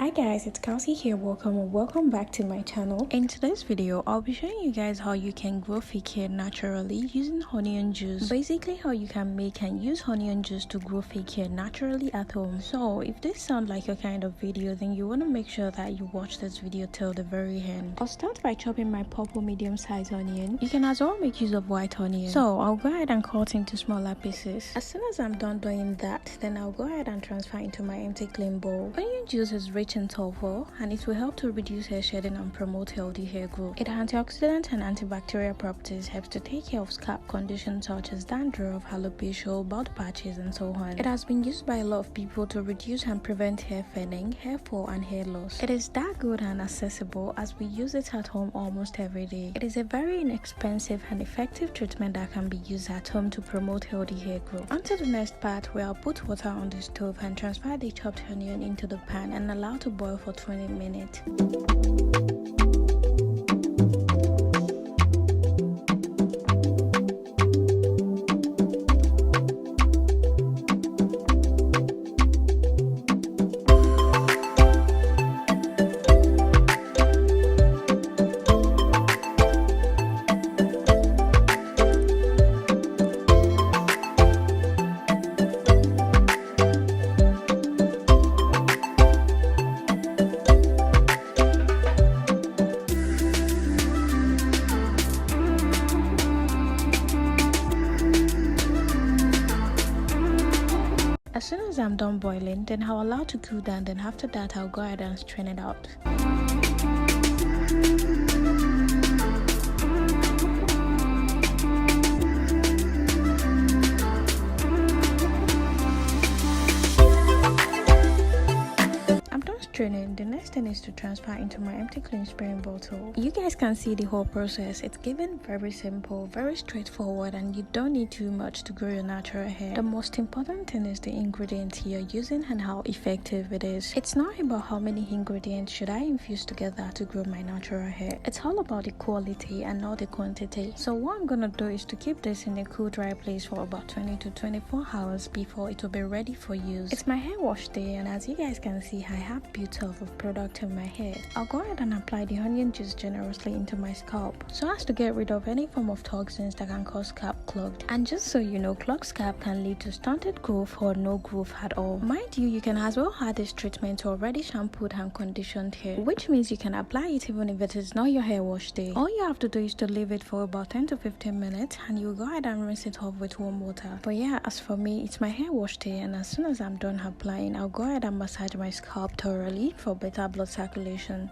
Hi guys, it's Kelsey here. Welcome back to my channel. In today's video, I'll be showing you guys how you can grow fake hair naturally using onion juice. Basically how you can make and use onion juice to grow fake hair naturally at home. So if this sounds like your kind of video, then you want to make sure that you watch this video till the very end. I'll start by chopping my purple medium-sized onion. You can as well make use of white onion. So I'll go ahead and cut into smaller pieces. As soon as I'm done doing that, then I'll go ahead and transfer into my empty clean bowl. Onion juice is rich in sulfur and it will help to reduce hair shedding and promote healthy hair growth. Its antioxidant and antibacterial properties helps to take care of scalp conditions such as dandruff, alopecia, bald patches, and so on. It has been used by a lot of people to reduce and prevent hair thinning, hair fall, and hair loss. It is that good and accessible as we use it at home almost every day. It is a very inexpensive and effective treatment that can be used at home to promote healthy hair growth. On to the next part, where I'll put water on the stove and transfer the chopped onion into the pan and allow to boil for 20 minutes. As soon as I'm done boiling, then I'll allow to cool down, then after that I'll go ahead and strain it out. The next thing is to transfer into my empty clean spraying bottle. You guys can see the whole process. It's given very simple, very straightforward, and you don't need too much to grow your natural hair. The most important thing is the ingredients you're using and how effective it is. It's not about how many ingredients should I infuse together to grow my natural hair. It's all about the quality and not the quantity. So what I'm gonna do is to keep this in a cool dry place for about 20 to 24 hours before it will be ready for use. It's my hair wash day, and as you guys can see, I have beauty of product in my hair. I'll go ahead and apply the onion juice generously into my scalp so as to get rid of any form of toxins that can cause scalp clogged. And just so you know, clogged scalp can lead to stunted growth or no growth at all. Mind you, you can as well add this treatment to already shampooed and conditioned hair, which means you can apply it even if it is not your hair wash day. All you have to do is to leave it for about 10 to 15 minutes and you go ahead and rinse it off with warm water. But yeah, as for me, it's my hair wash day, and as soon as I'm done applying, I'll go ahead and massage my scalp thoroughly for better blood circulation.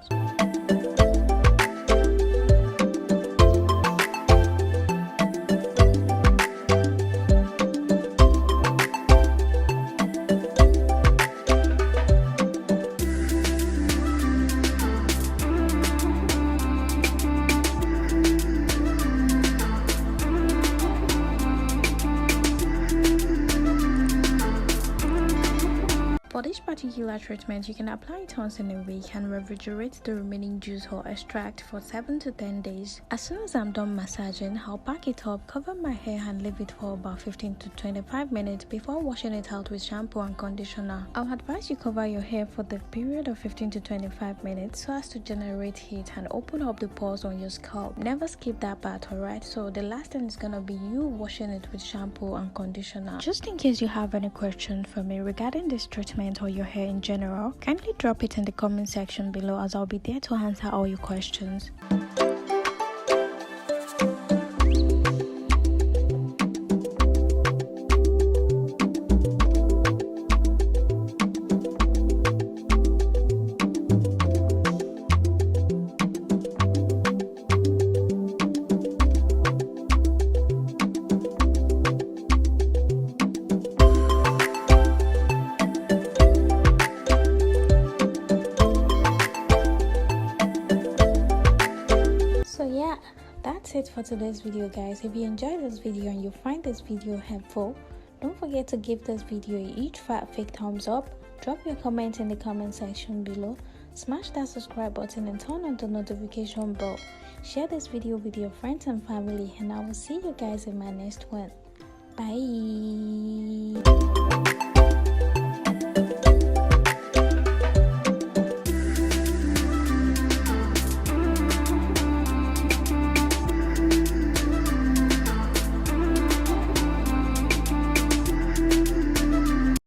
For this particular treatment, you can apply it once in a week and refrigerate the remaining juice or extract for 7 to 10 days. As soon as I'm done massaging, I'll pack it up, cover my hair and leave it for about 15 to 25 minutes before washing it out with shampoo and conditioner. I'll advise you cover your hair for the period of 15 to 25 minutes so as to generate heat and open up the pores on your scalp. Never skip that part, alright? So the last thing is gonna be you washing it with shampoo and conditioner. Just in case you have any questions for me regarding this treatment or your hair in general, kindly drop it in the comment section below as I'll be there to answer all your questions. That's it for today's video, guys. If you enjoyed this video and you find this video helpful, don't forget to give this video a huge fat fake thumbs up, drop your comment in the comment section below, smash that subscribe button and turn on the notification bell. Share this video with your friends and family, and I will see you guys in my next one. Bye.